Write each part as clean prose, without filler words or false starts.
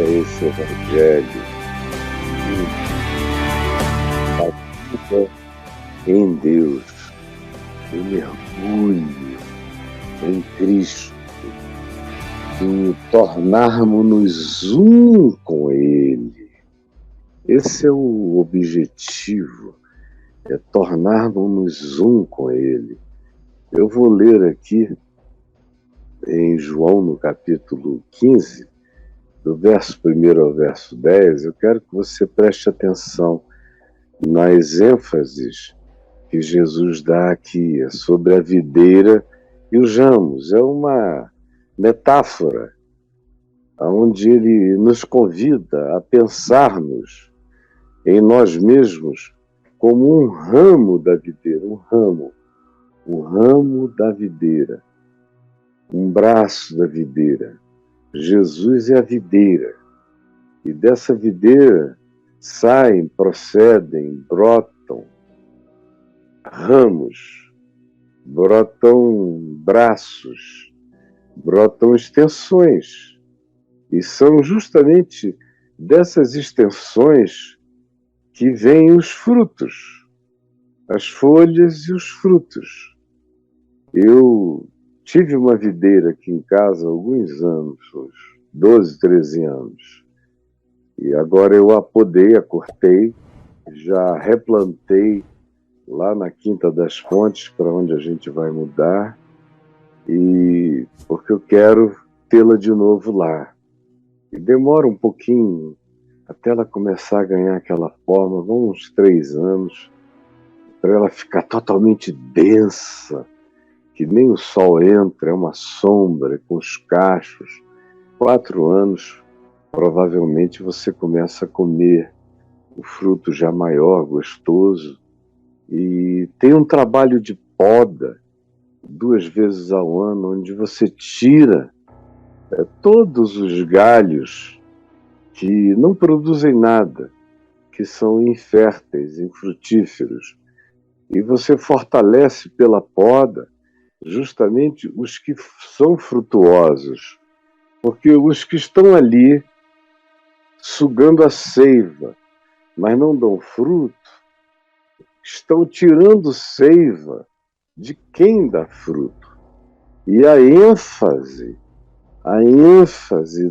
esse Evangelho da vida em Deus, o mergulho em Cristo, do tornarmos-nos um com Ele. Esse é o objetivo, é tornarmos-nos um com Ele. Eu vou ler aqui em João, no capítulo 15, do verso 1 ao verso 10, eu quero que você preste atenção nas ênfases que Jesus dá aqui sobre a videira e os ramos. É uma metáfora onde ele nos convida a pensarmos em nós mesmos como um ramo da videira, um ramo da videira, um braço da videira. Jesus é a videira, e dessa videira saem, procedem, brotam ramos, brotam braços, brotam extensões, e são justamente dessas extensões que vêm os frutos, as folhas e os frutos. Eu tive uma videira aqui em casa há alguns anos, uns 12, 13 anos. E agora eu a podei, a cortei, já replantei lá na Quinta das Fontes, para onde a gente vai mudar, e porque eu quero tê-la de novo lá. E demora um pouquinho até ela começar a ganhar aquela forma, vão uns 3 anos, para ela ficar totalmente densa, que nem o sol entra, é uma sombra, com os cachos. 4 anos, provavelmente você começa a comer o fruto já maior, gostoso. E tem um trabalho de poda 2 vezes ao ano, onde você tira todos os galhos que não produzem nada, que são inférteis, infrutíferos. E você fortalece pela poda justamente os que são frutuosos, porque os que estão ali sugando a seiva, mas não dão fruto, estão tirando seiva de quem dá fruto. E a ênfase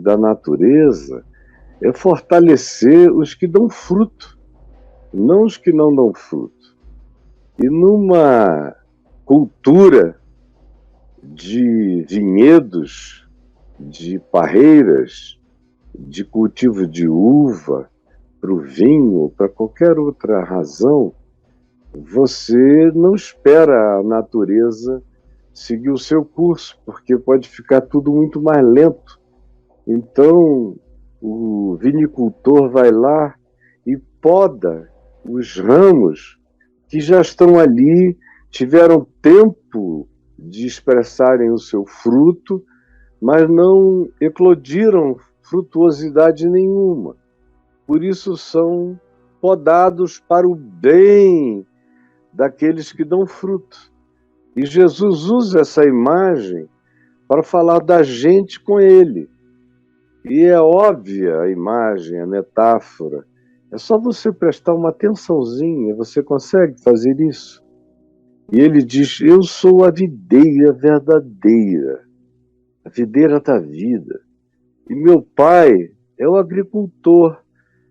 da natureza é fortalecer os que dão fruto, não os que não dão fruto. E numa cultura de vinhedos, de parreiras, de cultivo de uva para o vinho, para qualquer outra razão, você não espera a natureza seguir o seu curso, porque pode ficar tudo muito mais lento. Então, o vinicultor vai lá e poda os ramos que já estão ali, tiveram tempo de expressarem o seu fruto, mas não eclodiram frutuosidade nenhuma. Por isso são podados para o bem daqueles que dão fruto. E Jesus usa essa imagem para falar da gente com ele. E é óbvia a imagem, a metáfora. É só você prestar uma atençãozinha, você consegue fazer isso. E ele diz, eu sou a videira verdadeira, a videira da vida. E meu pai é o agricultor,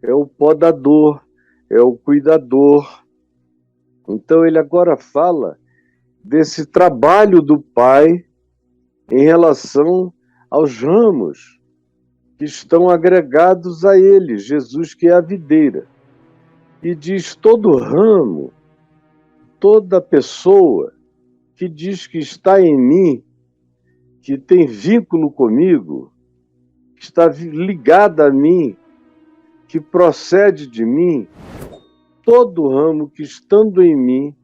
é o podador, é o cuidador. Então ele agora fala desse trabalho do pai em relação aos ramos que estão agregados a ele, Jesus que é a videira. E diz, todo ramo, toda pessoa que diz que está em mim, que tem vínculo comigo, que está ligada a mim, que procede de mim, todo ramo que estando em mim,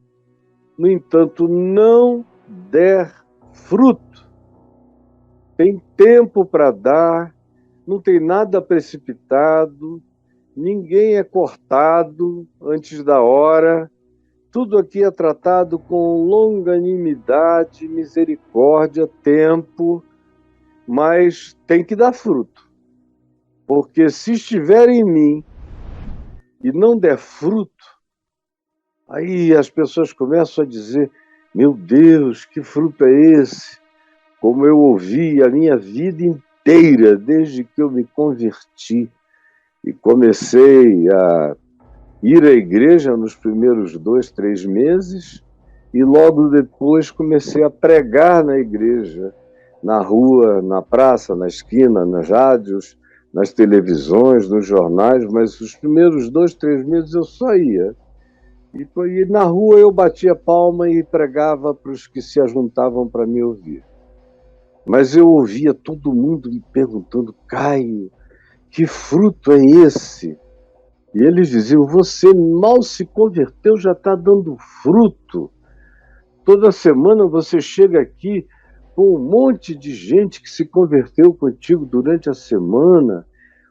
no entanto, não der fruto, tem tempo para dar, não tem nada precipitado, ninguém é cortado antes da hora, tudo aqui é tratado com longanimidade, misericórdia, tempo, mas tem que dar fruto. Porque se estiver em mim e não der fruto, aí as pessoas começam a dizer: meu Deus, que fruto é esse? Como eu ouvi a minha vida inteira, desde que eu me converti e comecei a ir à igreja nos primeiros 2, 3 meses, e logo depois comecei a pregar na igreja, na rua, na praça, na esquina, nas rádios, nas televisões, nos jornais, mas os primeiros 2, 3 meses eu só ia. E na rua eu batia palma e pregava para os que se ajuntavam para me ouvir. Mas eu ouvia todo mundo me perguntando: Caio, que fruto é esse? E eles diziam: você mal se converteu, já está dando fruto. Toda semana você chega aqui com um monte de gente que se converteu contigo durante a semana,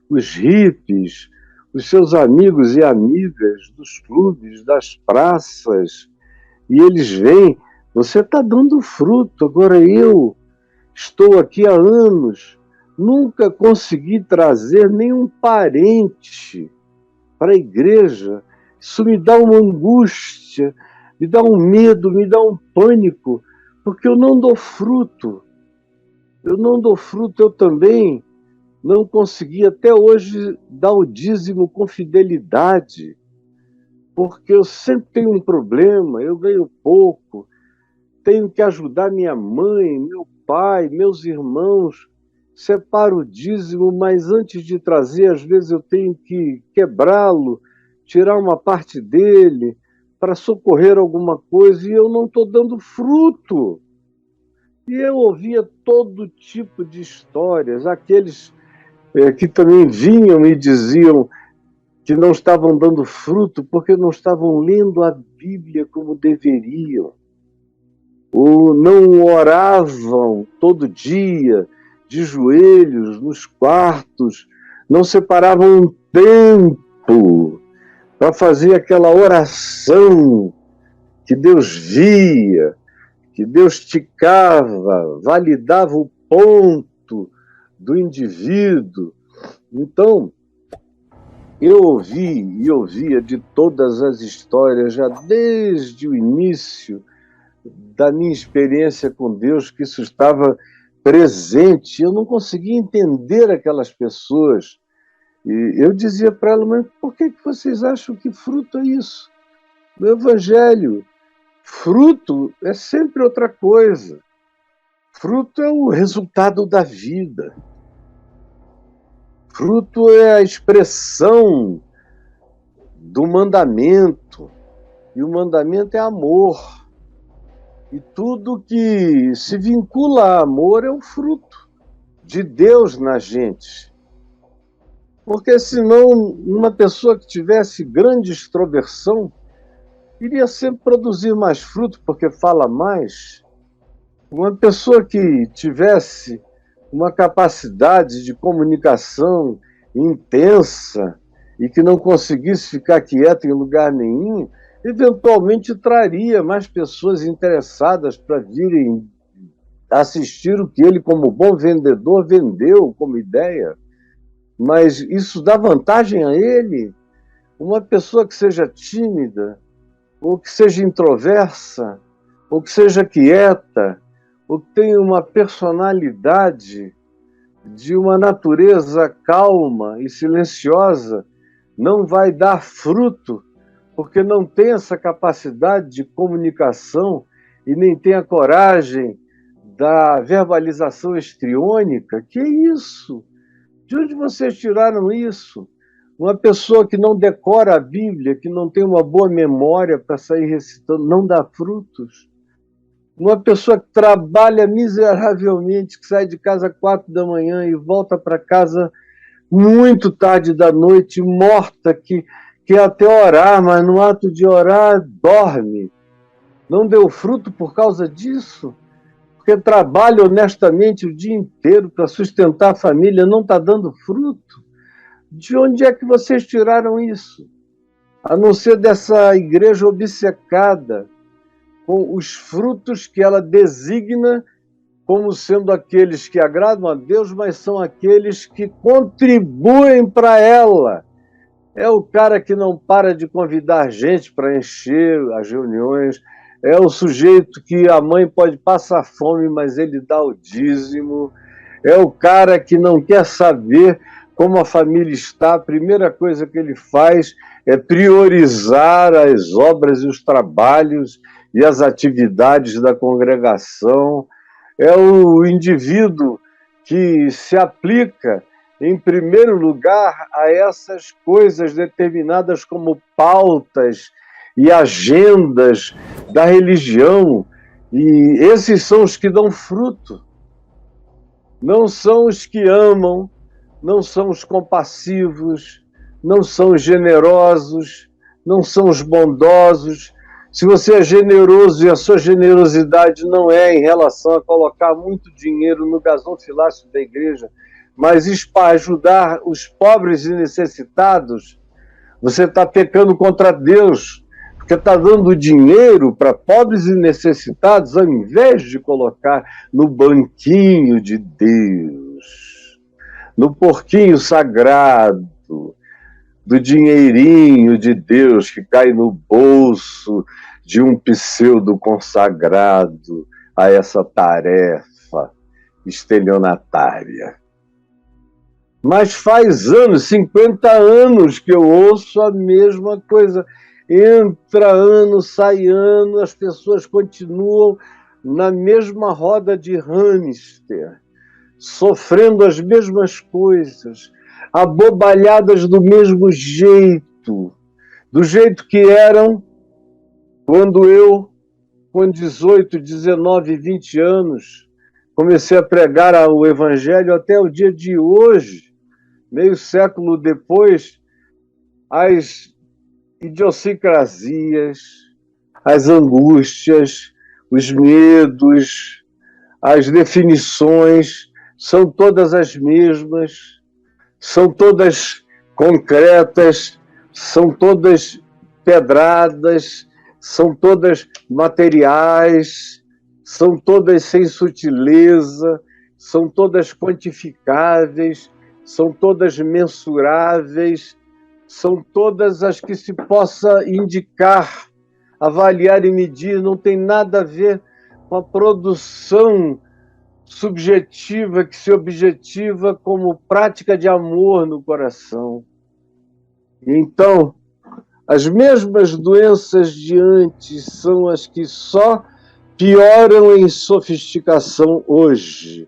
os hippies, os seus amigos e amigas dos clubes, das praças, e eles vêm, você está dando fruto. Agora eu estou aqui há anos, nunca consegui trazer nenhum parente para a igreja. Isso me dá uma angústia, me dá um medo, me dá um pânico, porque eu não dou fruto. Eu não dou fruto, eu também não consegui até hoje dar o dízimo com fidelidade, porque eu sempre tenho um problema, eu ganho pouco, tenho que ajudar minha mãe, meu pai, meus irmãos, separo o dízimo, mas antes de trazer, às vezes eu tenho que quebrá-lo, tirar uma parte dele para socorrer alguma coisa, e eu não estou dando fruto. E eu ouvia todo tipo de histórias, aqueles que também vinham e diziam que não estavam dando fruto porque não estavam lendo a Bíblia como deveriam, ou não oravam todo dia, de joelhos, nos quartos, não separavam um tempo para fazer aquela oração que Deus via, que Deus ticava, validava o ponto do indivíduo. Então, eu ouvi e ouvia de todas as histórias, já desde o início da minha experiência com Deus, que isso estava presente. Eu não conseguia entender aquelas pessoas. E eu dizia para elas: mas por que vocês acham que fruto é isso? No Evangelho, fruto é sempre outra coisa. Fruto é o resultado da vida. Fruto é a expressão do mandamento. E o mandamento é amor. E tudo que se vincula a amor é o fruto de Deus na gente. Porque senão uma pessoa que tivesse grande extroversão iria sempre produzir mais fruto, porque fala mais. Uma pessoa que tivesse uma capacidade de comunicação intensa e que não conseguisse ficar quieta em lugar nenhum, eventualmente traria mais pessoas interessadas para virem assistir o que ele, como bom vendedor, vendeu como ideia. Mas isso dá vantagem a ele. Uma pessoa que seja tímida, ou que seja introversa, ou que seja quieta, ou que tenha uma personalidade de uma natureza calma e silenciosa, não vai dar fruto, porque não tem essa capacidade de comunicação e nem tem a coragem da verbalização histriônica. Que isso? De onde vocês tiraram isso? Uma pessoa que não decora a Bíblia, que não tem uma boa memória para sair recitando, não dá frutos. Uma pessoa que trabalha miseravelmente, que sai de casa 4 da manhã e volta para casa muito tarde da noite, morta, que quer até orar, mas no ato de orar, dorme. Não deu fruto por causa disso? Porque trabalha honestamente o dia inteiro para sustentar a família, não está dando fruto? De onde é que vocês tiraram isso? A não ser dessa igreja obcecada com os frutos que ela designa como sendo aqueles que agradam a Deus, mas são aqueles que contribuem para ela. É o cara que não para de convidar gente para encher as reuniões, é o sujeito que a mãe pode passar fome, mas ele dá o dízimo, é o cara que não quer saber como a família está, a primeira coisa que ele faz é priorizar as obras e os trabalhos e as atividades da congregação, é o indivíduo que se aplica, em primeiro lugar, a essas coisas determinadas como pautas e agendas da religião, e esses são os que dão fruto. Não são os que amam, não são os compassivos, não são os generosos, não são os bondosos. Se você é generoso e a sua generosidade não é em relação a colocar muito dinheiro no gasofilácio da igreja, mas para ajudar os pobres e necessitados, você está pecando contra Deus, porque está dando dinheiro para pobres e necessitados ao invés de colocar no banquinho de Deus, no porquinho sagrado, do dinheirinho de Deus que cai no bolso de um pseudo consagrado a essa tarefa estelionatária. Mas faz anos, 50 anos que eu ouço a mesma coisa. Entra ano, sai ano, as pessoas continuam na mesma roda de hamster, sofrendo as mesmas coisas, abobalhadas do mesmo jeito, do jeito que eram quando eu, com 18, 19, 20 anos, comecei a pregar o Evangelho até o dia de hoje, meio século depois, as idiosincrasias, as angústias, os medos, as definições são todas as mesmas, são todas concretas, são todas pedradas, são todas materiais, são todas sem sutileza, são todas quantificáveis, são todas mensuráveis, são todas as que se possa indicar, avaliar e medir, não tem nada a ver com a produção subjetiva que se objetiva como prática de amor no coração. Então, as mesmas doenças de antes são as que só pioram em sofisticação hoje.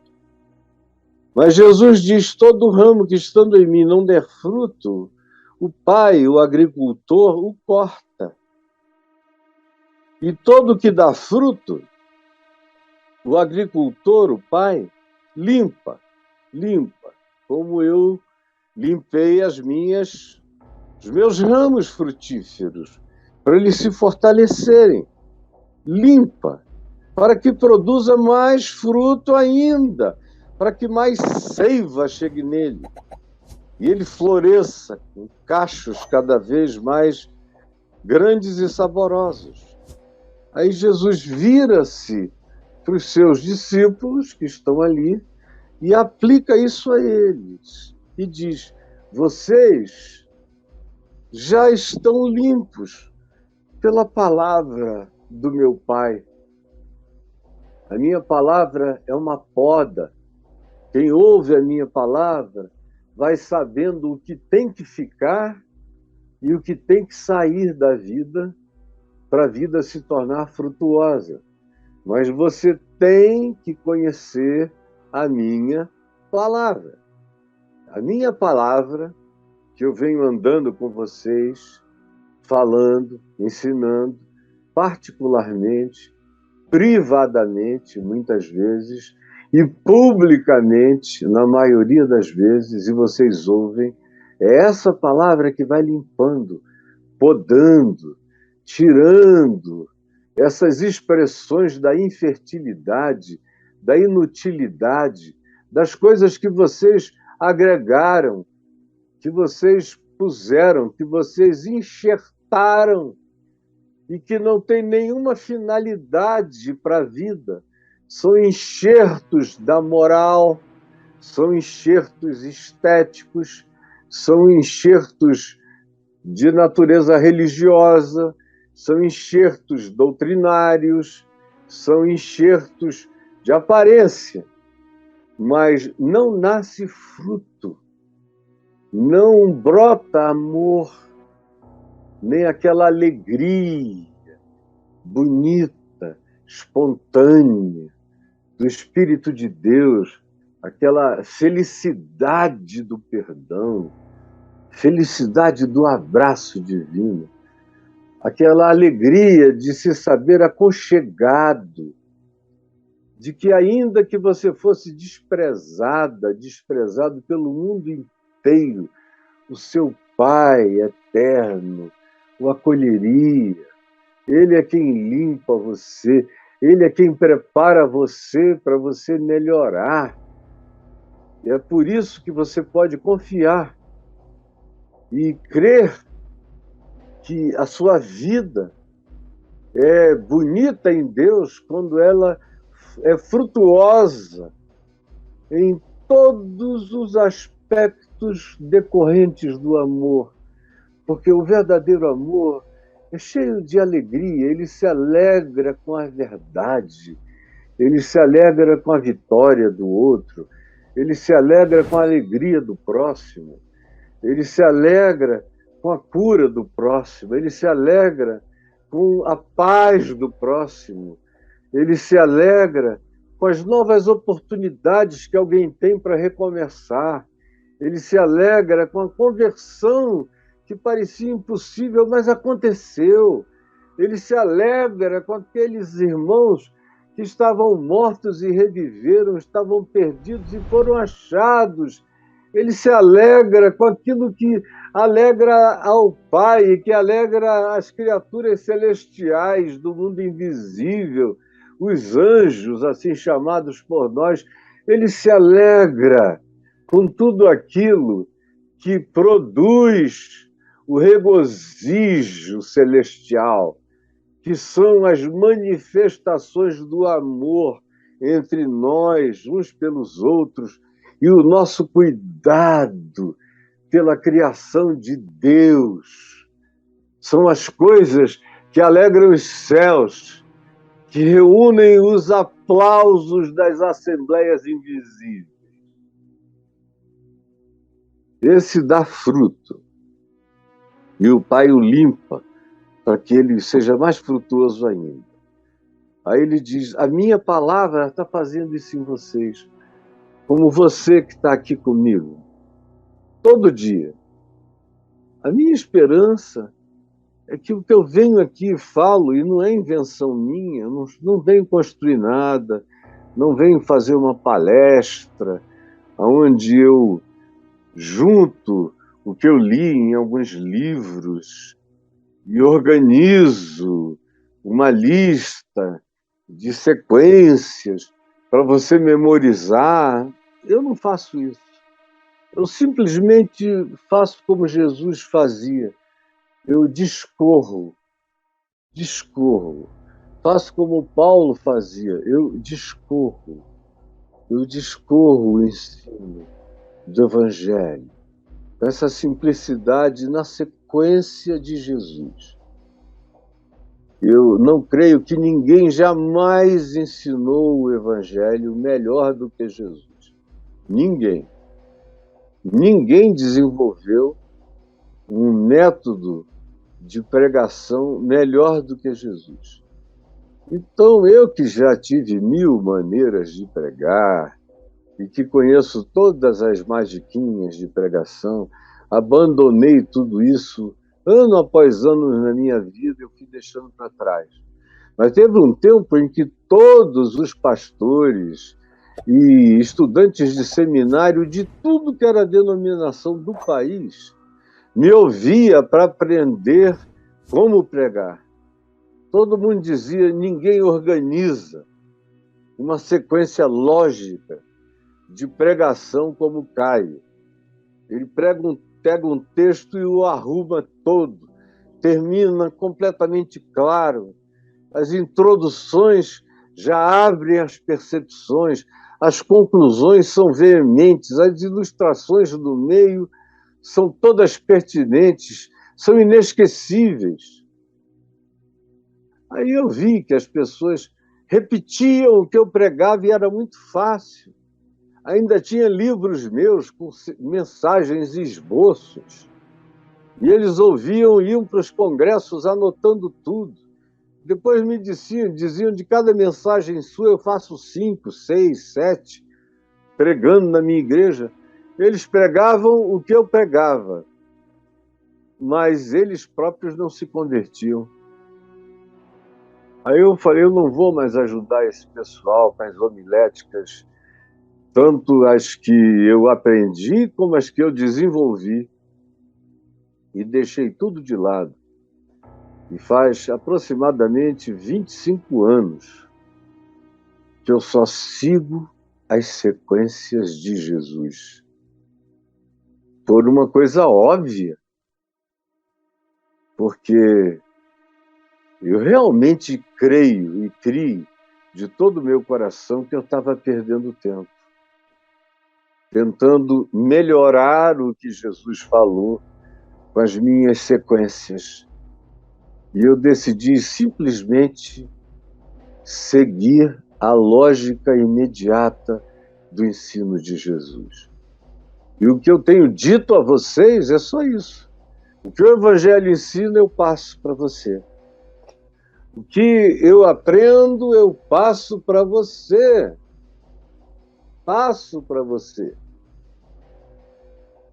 Mas Jesus diz: todo ramo que estando em mim não der fruto, o Pai, o agricultor, o corta. E todo que dá fruto, o agricultor, o Pai, limpa, como eu limpei os meus ramos frutíferos, para eles se fortalecerem. Limpa, para que produza mais fruto ainda, para que mais seiva chegue nele, e ele floresça com cachos cada vez mais grandes e saborosos. Aí Jesus vira-se para os seus discípulos que estão ali e aplica isso a eles e diz: vocês já estão limpos pela palavra do meu Pai. A minha palavra é uma poda. Quem ouve a minha palavra vai sabendo o que tem que ficar e o que tem que sair da vida para a vida se tornar frutuosa. Mas você tem que conhecer a minha palavra. A minha palavra, que eu venho andando com vocês, falando, ensinando, particularmente, privadamente, muitas vezes, e publicamente, na maioria das vezes, e vocês ouvem, é essa palavra que vai limpando, podando, tirando essas expressões da infertilidade, da inutilidade, das coisas que vocês agregaram, que vocês puseram, que vocês enxertaram e que não tem nenhuma finalidade para a vida, são enxertos da moral, são enxertos estéticos, são enxertos de natureza religiosa, são enxertos doutrinários, são enxertos de aparência, mas não nasce fruto, não brota amor, nem aquela alegria bonita, espontânea do Espírito de Deus, aquela felicidade do perdão, felicidade do abraço divino, aquela alegria de se saber aconchegado, de que ainda que você fosse desprezado pelo mundo inteiro, o seu Pai eterno o acolheria. Ele é quem limpa você, ele é quem prepara você para você melhorar. E é por isso que você pode confiar e crer que a sua vida é bonita em Deus quando ela é frutuosa em todos os aspectos decorrentes do amor. Porque o verdadeiro amor é cheio de alegria, ele se alegra com a verdade, ele se alegra com a vitória do outro, ele se alegra com a alegria do próximo, ele se alegra com a cura do próximo, ele se alegra com a paz do próximo, ele se alegra com as novas oportunidades que alguém tem para recomeçar, ele se alegra com a conversão que parecia impossível, mas aconteceu. Ele se alegra com aqueles irmãos que estavam mortos e reviveram, estavam perdidos e foram achados. Ele se alegra com aquilo que alegra ao Pai, que alegra as criaturas celestiais do mundo invisível, os anjos, assim chamados por nós. Ele se alegra com tudo aquilo que produz o regozijo celestial, que são as manifestações do amor entre nós, uns pelos outros, e o nosso cuidado pela criação de Deus. São as coisas que alegram os céus, que reúnem os aplausos das assembleias invisíveis. Esse dá fruto. E o Pai o limpa para que ele seja mais frutuoso ainda. Aí ele diz, a minha palavra está fazendo isso em vocês, como você que está aqui comigo, todo dia. A minha esperança é que o que eu venho aqui e falo, e não é invenção minha, não venho construir nada, não venho fazer uma palestra onde eu junto o que eu li em alguns livros e organizo uma lista de sequências para você memorizar. Eu não faço isso. Eu simplesmente faço como Jesus fazia. Eu discorro. Faço como Paulo fazia. Eu discorro o ensino do Evangelho. Essa simplicidade na sequência de Jesus. Eu não creio que ninguém jamais ensinou o Evangelho melhor do que Jesus. Ninguém. Ninguém desenvolveu um método de pregação melhor do que Jesus. Então, eu que já tive 1000 maneiras de pregar, e que conheço todas as magiquinhas de pregação, abandonei tudo isso, ano após ano na minha vida, eu fui deixando para trás. Mas teve um tempo em que todos os pastores e estudantes de seminário de tudo que era denominação do país me ouvia para aprender como pregar. Todo mundo dizia, ninguém organiza uma sequência lógica de pregação como Caio. Ele pega um texto e o arruma todo, termina completamente claro. As introduções já abrem as percepções, as conclusões são veementes, as ilustrações do meio são todas pertinentes, são inesquecíveis. Aí eu vi que as pessoas repetiam o que eu pregava e era muito fácil. Ainda tinha livros meus com mensagens e esboços. E eles ouviam, iam para os congressos anotando tudo. Depois me diziam de cada mensagem sua eu faço 5, 6, 7, pregando na minha igreja. Eles pregavam o que eu pregava, mas eles próprios não se convertiam. Aí eu falei, eu não vou mais ajudar esse pessoal com as homiléticas, tanto as que eu aprendi como as que eu desenvolvi. E deixei tudo de lado. E faz aproximadamente 25 anos que eu só sigo as sequências de Jesus. Por uma coisa óbvia. Porque eu realmente creio e crio de todo o meu coração que eu estava perdendo tempo, tentando melhorar o que Jesus falou com as minhas sequências. E eu decidi simplesmente seguir a lógica imediata do ensino de Jesus. E o que eu tenho dito a vocês é só isso. O que o Evangelho ensina, eu passo para você. O que eu aprendo, eu passo para você. Passo para você.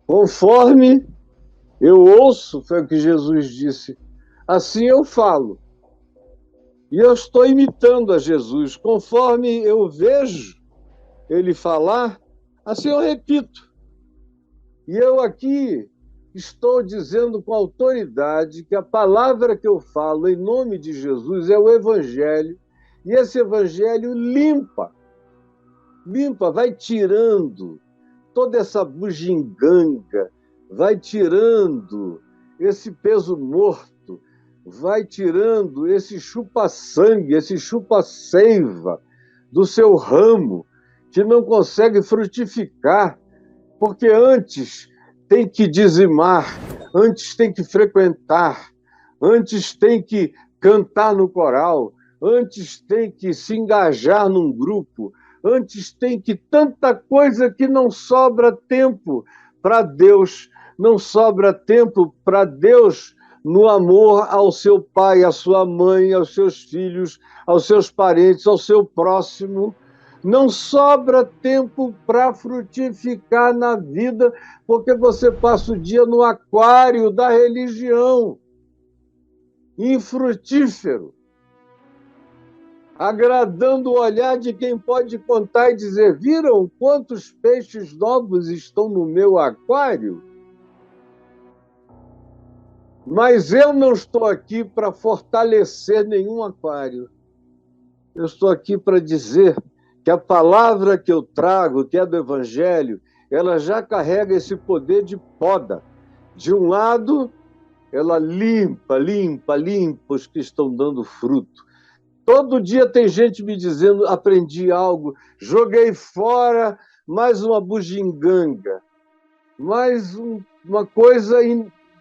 Conforme eu ouço, foi o que Jesus disse, assim eu falo. E eu estou imitando a Jesus. Conforme eu vejo ele falar, assim eu repito. E eu aqui estou dizendo com autoridade que a palavra que eu falo em nome de Jesus é o Evangelho. E esse Evangelho limpa, vai tirando toda essa bugiganga, vai tirando esse peso morto, vai tirando esse chupa-sangue, esse chupa-seiva do seu ramo, que não consegue frutificar, porque antes tem que dizimar, antes tem que frequentar, antes tem que cantar no coral, antes tem que se engajar num grupo, antes tem que tanta coisa que não sobra tempo para Deus, não sobra tempo para Deus no amor ao seu pai, à sua mãe, aos seus filhos, aos seus parentes, ao seu próximo. Não sobra tempo para frutificar na vida, porque você passa o dia no aquário da religião, infrutífero, agradando o olhar de quem pode contar e dizer: viram quantos peixes novos estão no meu aquário? Mas eu não estou aqui para fortalecer nenhum aquário. Eu estou aqui para dizer que a palavra que eu trago, que é do Evangelho, ela já carrega esse poder de poda. De um lado, ela limpa os que estão dando fruto. Todo dia tem gente me dizendo, aprendi algo, joguei fora mais uma bugiganga, mais uma coisa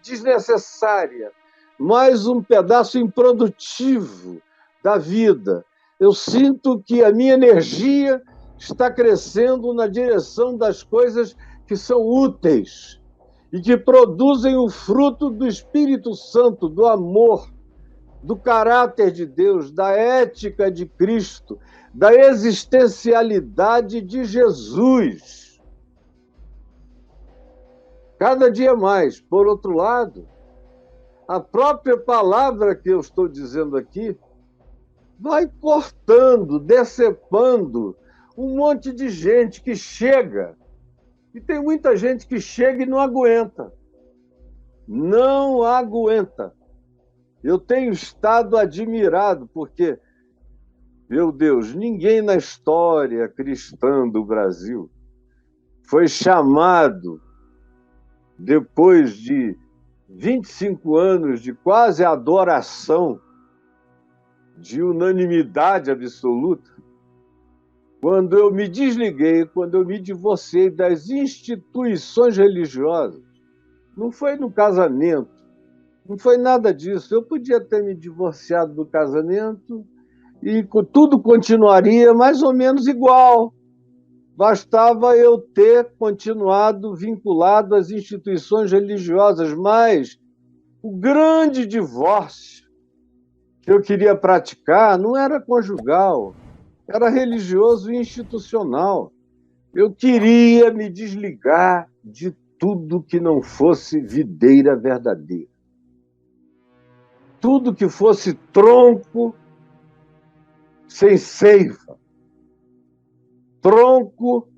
desnecessária, mais um pedaço improdutivo da vida. Eu sinto que a minha energia está crescendo na direção das coisas que são úteis e que produzem o fruto do Espírito Santo, do amor, do caráter de Deus, da ética de Cristo, da existencialidade de Jesus. Cada dia mais. Por outro lado, a própria palavra que eu estou dizendo aqui vai cortando, decepando um monte de gente que chega. E tem muita gente que chega e não aguenta. Não aguenta. Eu tenho estado admirado, porque, meu Deus, ninguém na história cristã do Brasil foi chamado, depois de 25 anos de quase adoração, de unanimidade absoluta, quando eu me desliguei, quando eu me divorciei das instituições religiosas, não foi no casamento, não foi nada disso. Eu podia ter me divorciado do casamento e tudo continuaria mais ou menos igual. Bastava eu ter continuado vinculado às instituições religiosas, mas o grande divórcio que eu queria praticar não era conjugal, era religioso e institucional. Eu queria me desligar de tudo que não fosse videira verdadeira. Tudo que fosse tronco sem seiva. Tronco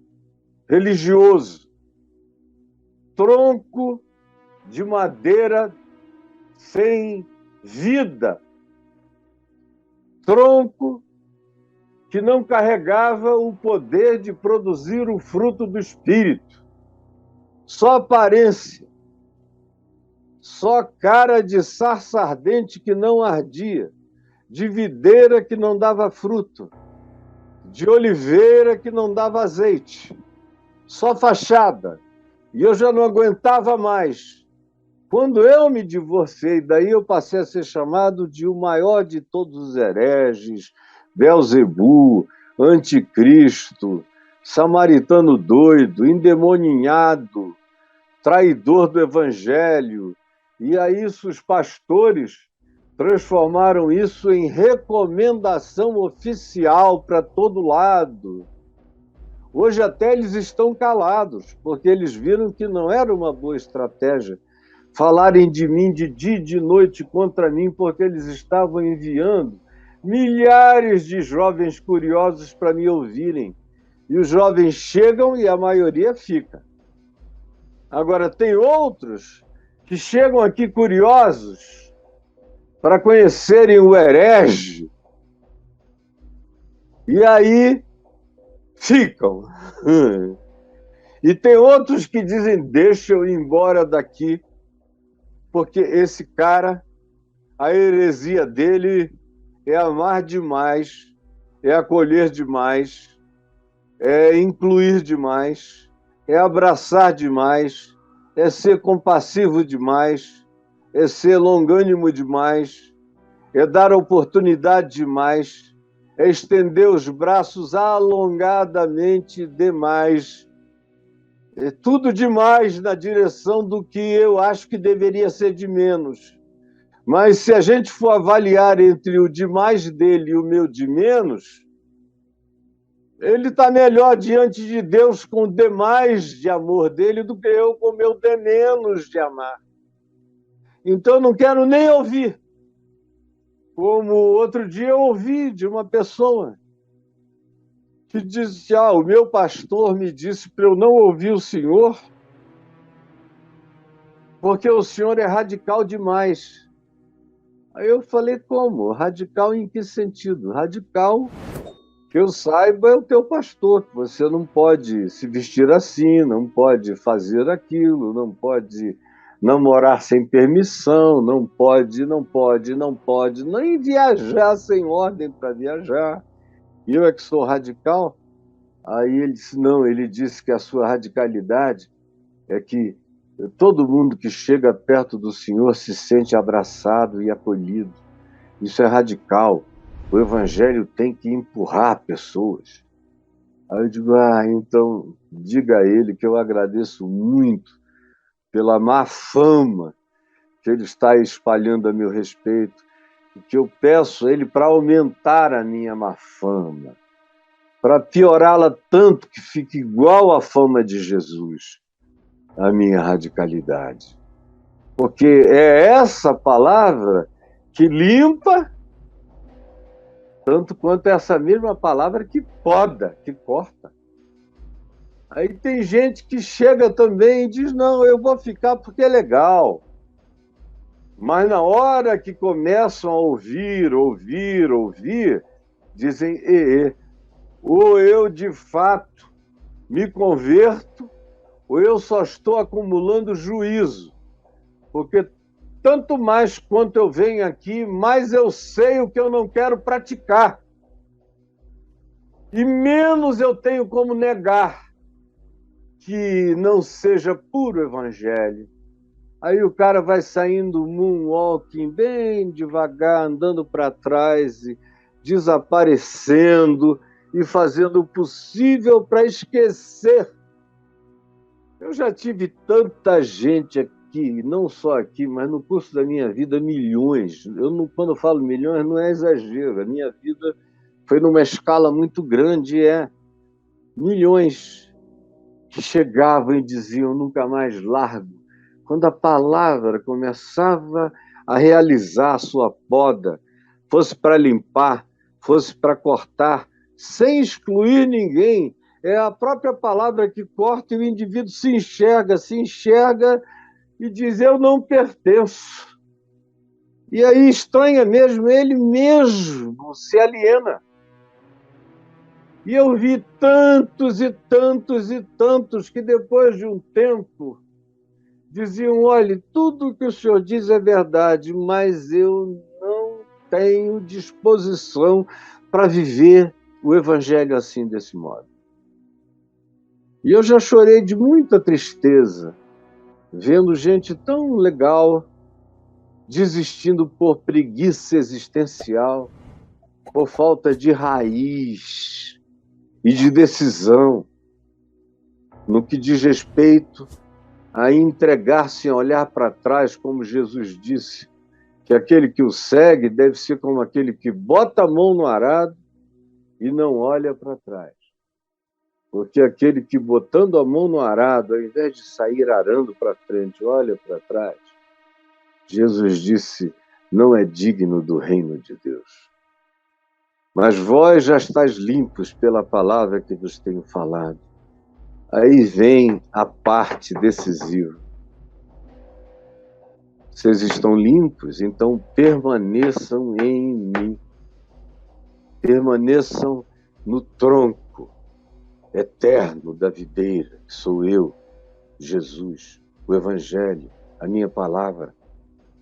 religioso. Tronco de madeira sem vida. Tronco que não carregava o poder de produzir o fruto do Espírito. Só aparência. Só cara de sarça ardente que não ardia, de videira que não dava fruto, de oliveira que não dava azeite. Só fachada. E eu já não aguentava mais. Quando eu me divorciei, daí eu passei a ser chamado de o maior de todos os hereges, Belzebu, anticristo, samaritano doido, endemoninhado, traidor do evangelho. E aí os pastores transformaram isso em recomendação oficial para todo lado. Hoje até eles estão calados, porque eles viram que não era uma boa estratégia falarem de mim de dia e de noite contra mim, porque eles estavam enviando milhares de jovens curiosos para me ouvirem. E os jovens chegam e a maioria fica. Agora, tem outros que chegam aqui curiosos para conhecerem o herege, e aí ficam. E tem outros que dizem, deixa eu ir embora daqui, porque esse cara, a heresia dele é amar demais, é acolher demais, é incluir demais, é abraçar demais, é ser compassivo demais, é ser longânimo demais, é dar oportunidade demais, é estender os braços alongadamente demais. É tudo demais na direção do que eu acho que deveria ser de menos. Mas se a gente for avaliar entre o demais dele e o meu de menos, ele está melhor diante de Deus com o demais de amor dele do que eu com o meu de menos de amar. Então eu não quero nem ouvir. Como outro dia eu ouvi de uma pessoa que disse, o meu pastor me disse para eu não ouvir o senhor porque o senhor é radical demais. Aí eu falei, como? Radical em que sentido? Radical, que eu saiba, é o teu pastor, que você não pode se vestir assim, não pode fazer aquilo, não pode namorar sem permissão, não pode, nem viajar sem ordem para viajar. E eu é que sou radical? Aí ele disse, não, ele disse que a sua radicalidade é que todo mundo que chega perto do Senhor se sente abraçado e acolhido. Isso é radical. O Evangelho tem que empurrar pessoas. Aí eu digo, então diga a ele que eu agradeço muito pela má fama que ele está espalhando a meu respeito, e que eu peço a ele para aumentar a minha má fama, para piorá-la tanto que fique igual à fama de Jesus, a minha radicalidade. Porque é essa palavra que limpa, tanto quanto essa mesma palavra que poda, que corta. Aí tem gente que chega também e diz, não, eu vou ficar porque é legal. Mas na hora que começam a ouvir, dizem, ou eu de fato me converto, ou eu só estou acumulando juízo. Porque tanto mais quanto eu venho aqui, mais eu sei o que eu não quero praticar. e menos eu tenho como negar que não seja puro evangelho. Aí o cara vai saindo moonwalking bem devagar, andando para trás e desaparecendo e fazendo o possível para esquecer. Eu já tive tanta gente aqui, não só aqui, mas no curso da minha vida, milhões. Quando eu falo milhões, não é exagero. A minha vida foi numa escala muito grande, milhões que chegavam e diziam: nunca mais largo. Quando a palavra começava a realizar a sua poda, fosse para limpar, fosse para cortar, sem excluir ninguém, é a própria palavra que corta e o indivíduo se enxerga e diz: eu não pertenço. E aí estranha mesmo, ele mesmo se aliena. E eu vi tantos e tantos e tantos que depois de um tempo diziam: olha, tudo que o senhor diz é verdade, mas eu não tenho disposição para viver o evangelho assim, desse modo. E eu já chorei de muita tristeza, vendo gente tão legal desistindo por preguiça existencial, por falta de raiz e de decisão no que diz respeito a entregar-se a olhar para trás, como Jesus disse, que aquele que o segue deve ser como aquele que bota a mão no arado e não olha para trás. Porque aquele que, botando a mão no arado, ao invés de sair arando para frente, olha para trás, Jesus disse: não é digno do reino de Deus. Mas vós já estáis limpos pela palavra que vos tenho falado. Aí vem a parte decisiva. Vocês estão limpos, então permaneçam em mim. Permaneçam no tronco eterno da videira, que sou eu, Jesus, o Evangelho, a minha palavra.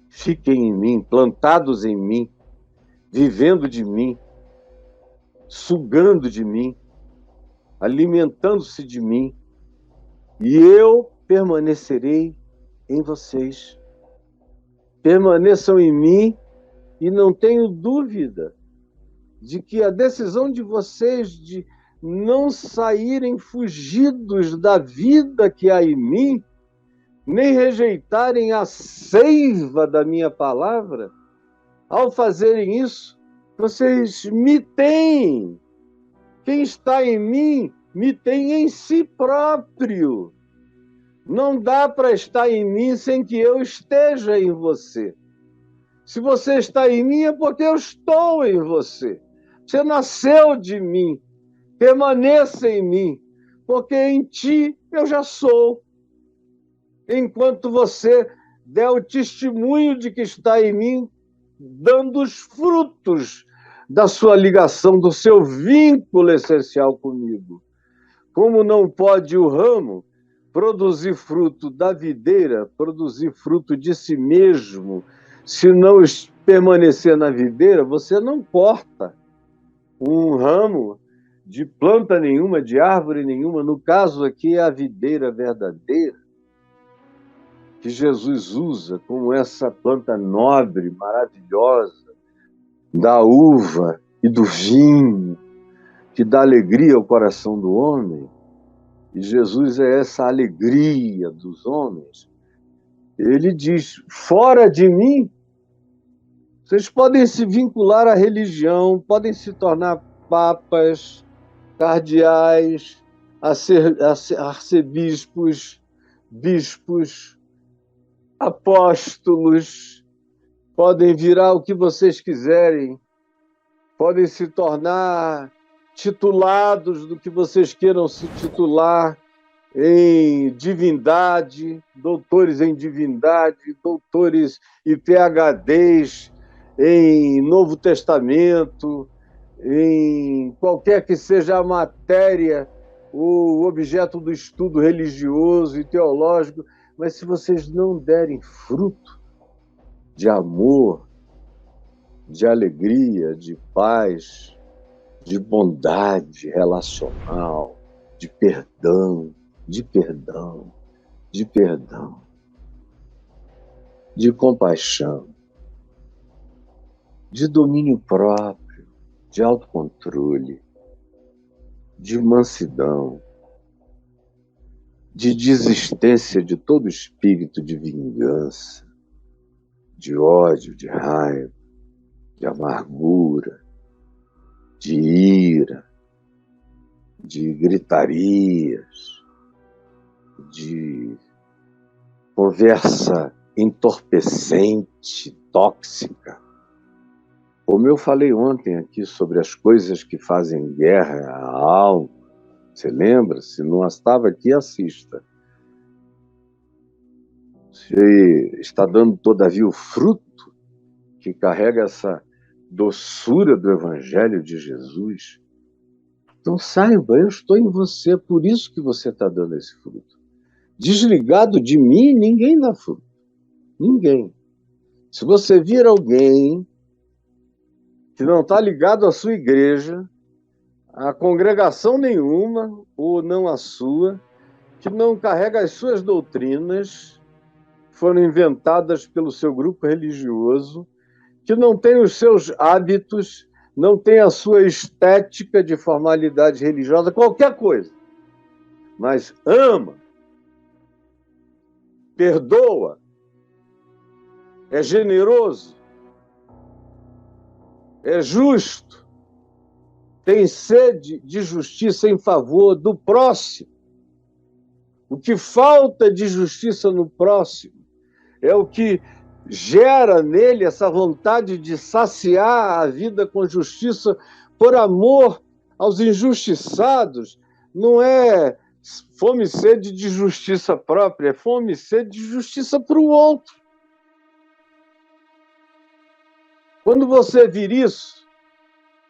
Fiquem em mim, plantados em mim, vivendo de mim, sugando de mim, alimentando-se de mim, e eu permanecerei em vocês. Permaneçam em mim e não tenho dúvida de que a decisão de vocês de não saírem fugidos da vida que há em mim, nem rejeitarem a seiva da minha palavra, ao fazerem isso, vocês me têm. Quem está em mim, me tem em si próprio. Não dá para estar em mim sem que eu esteja em você. Se você está em mim, é porque eu estou em você. Você nasceu de mim. Permaneça em mim, porque em ti eu já sou. Enquanto você der o testemunho de que está em mim, dando os frutos da sua ligação, do seu vínculo essencial comigo. Como não pode o ramo produzir fruto da videira, produzir fruto de si mesmo, se não permanecer na videira, você não corta um ramo de planta nenhuma, de árvore nenhuma. No caso aqui é a videira verdadeira, que Jesus usa como essa planta nobre, maravilhosa, da uva e do vinho, que dá alegria ao coração do homem. E Jesus é essa alegria dos homens. Ele diz: fora de mim, vocês podem se vincular à religião, podem se tornar papas, cardeais, arcebispos, bispos, apóstolos, podem virar o que vocês quiserem, podem se tornar titulados do que vocês queiram se titular, em divindade, doutores em divindade, doutores e PhDs em Novo Testamento, em qualquer que seja a matéria, o objeto do estudo religioso e teológico, mas se vocês não derem fruto de amor, de alegria, de paz, de bondade relacional, de perdão, de perdão, de perdão, de compaixão, de domínio próprio, de autocontrole, de mansidão, de desistência de todo espírito de vingança, de ódio, de raiva, de amargura, de ira, de gritarias, de conversa entorpecente, tóxica. Como eu falei ontem aqui sobre as coisas que fazem guerra à alma, você lembra? Se não estava aqui, assista. Se está dando, todavia, o fruto que carrega essa doçura do Evangelho de Jesus, então saiba, eu estou em você, por isso que você está dando esse fruto. Desligado de mim, ninguém dá fruto. Ninguém. Se você vir alguém que não está ligado à sua igreja, a congregação nenhuma, ou não a sua, que não carrega as suas doutrinas, foram inventadas pelo seu grupo religioso, que não tem os seus hábitos, não tem a sua estética de formalidade religiosa, qualquer coisa, mas ama, perdoa, é generoso, é justo, tem sede de justiça em favor do próximo. O que falta de justiça no próximo é o que gera nele essa vontade de saciar a vida com justiça por amor aos injustiçados. Não é fome e sede de justiça própria, é fome e sede de justiça para o outro. Quando você vir isso,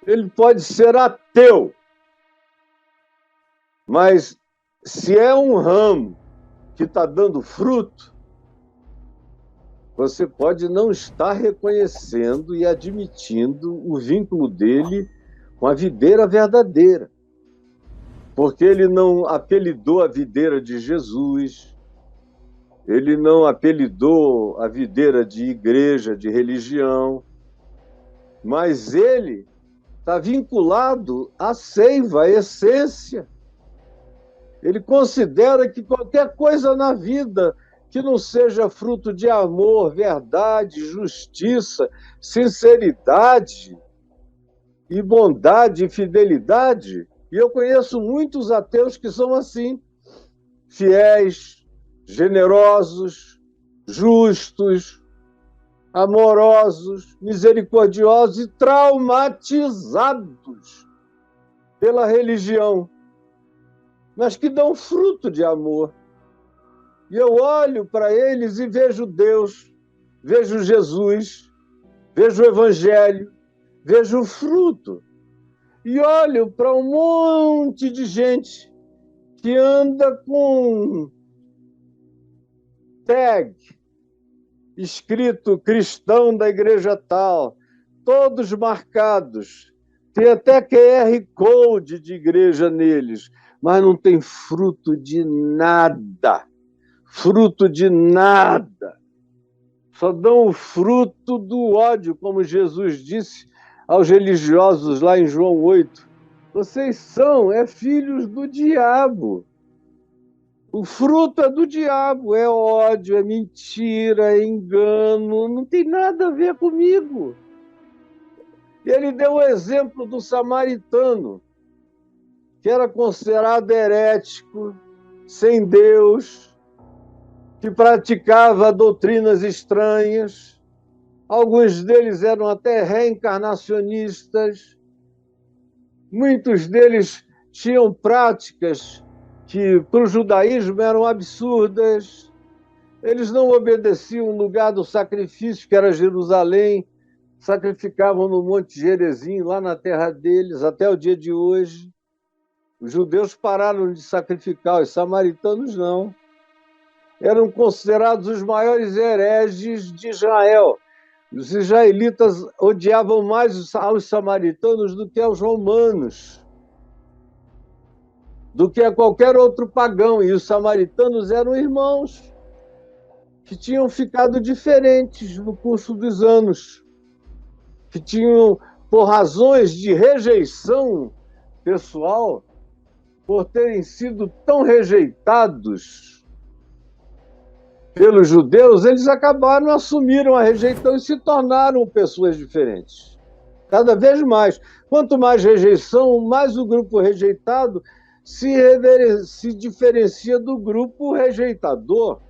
ele pode ser ateu, mas se é um ramo que está dando fruto, você pode não estar reconhecendo e admitindo o vínculo dele com a videira verdadeira, porque ele não apelidou a videira de Jesus, ele não apelidou a videira de igreja, de religião, mas ele está vinculado à seiva, à essência. Ele considera que qualquer coisa na vida que não seja fruto de amor, verdade, justiça, sinceridade e bondade e fidelidade, e eu conheço muitos ateus que são assim, fiéis, generosos, justos, amorosos, misericordiosos e traumatizados pela religião, mas que dão fruto de amor. E eu olho para eles e vejo Deus, vejo Jesus, vejo o Evangelho, vejo o fruto. E olho para um monte de gente que anda com tag escrito cristão da igreja tal, todos marcados. Tem até QR Code de igreja neles, mas não tem fruto de nada. Fruto de nada. Só dão o fruto do ódio, como Jesus disse aos religiosos lá em João 8. Vocês são filhos do diabo. O fruto é do diabo, é ódio, é mentira, é engano, não tem nada a ver comigo. Ele deu o exemplo do samaritano, que era considerado herético, sem Deus, que praticava doutrinas estranhas. Alguns deles eram até reencarnacionistas. Muitos deles tinham práticas que para o judaísmo eram absurdas. Eles não obedeciam o lugar do sacrifício, que era Jerusalém, sacrificavam no Monte Gerizim, lá na terra deles, até o dia de hoje. Os judeus pararam de sacrificar, os samaritanos não. Eram considerados os maiores hereges de Israel. Os israelitas odiavam mais aos samaritanos do que aos romanos, do que a qualquer outro pagão. E os samaritanos eram irmãos que tinham ficado diferentes no curso dos anos, que tinham, por razões de rejeição pessoal, por terem sido tão rejeitados pelos judeus, eles acabaram, assumiram a rejeição e se tornaram pessoas diferentes. Cada vez mais. Quanto mais rejeição, mais o grupo rejeitado se diferencia do grupo rejeitador.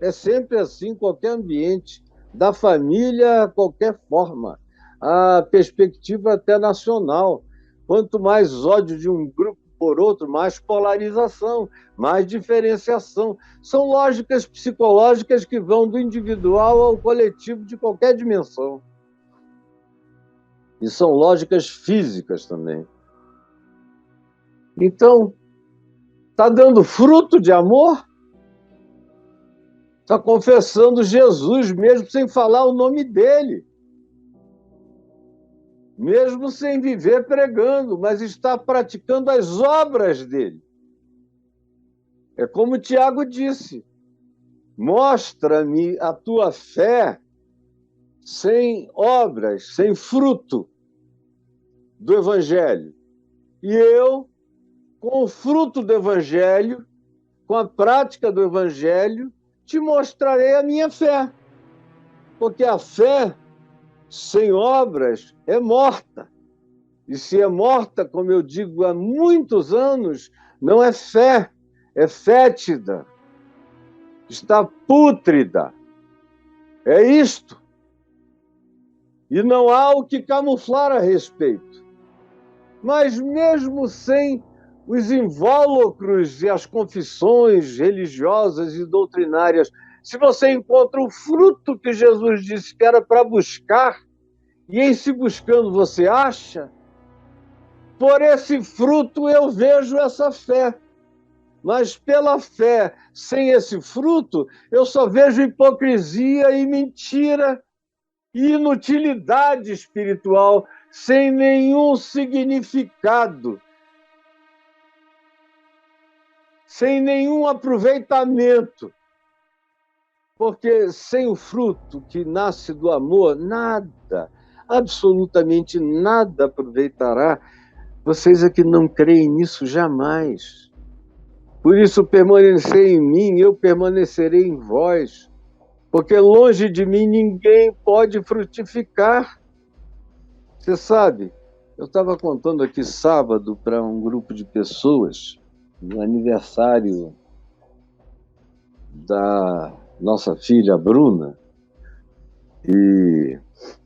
É sempre assim, em qualquer ambiente, da família, qualquer forma. A perspectiva até nacional. Quanto mais ódio de um grupo por outro, mais polarização, mais diferenciação. São lógicas psicológicas que vão do individual ao coletivo de qualquer dimensão. E são lógicas físicas também. Então, está dando fruto de amor? Está confessando Jesus, mesmo sem falar o nome dele. Mesmo sem viver pregando, mas está praticando as obras dele. É como Tiago disse: mostra-me a tua fé sem obras, sem fruto do Evangelho. E eu, com o fruto do Evangelho, com a prática do Evangelho, te mostrarei a minha fé. Porque a fé sem obras é morta. E se é morta, como eu digo há muitos anos, não é fé, é fétida, está pútrida. É isto. E não há o que camuflar a respeito. Mas mesmo sem os invólucros e as confissões religiosas e doutrinárias, se você encontra o fruto que Jesus disse que era para buscar, e em se buscando você acha, por esse fruto eu vejo essa fé. Mas pela fé, sem esse fruto, eu só vejo hipocrisia e mentira e inutilidade espiritual, sem nenhum significado, sem nenhum aproveitamento. Porque sem o fruto que nasce do amor, nada, absolutamente nada aproveitará. Vocês é que não creem nisso jamais. Por isso, permanecei em mim, eu permanecerei em vós. Porque longe de mim ninguém pode frutificar. Você sabe, eu estava contando aqui sábado para um grupo de pessoas, no aniversário da nossa filha Bruna, e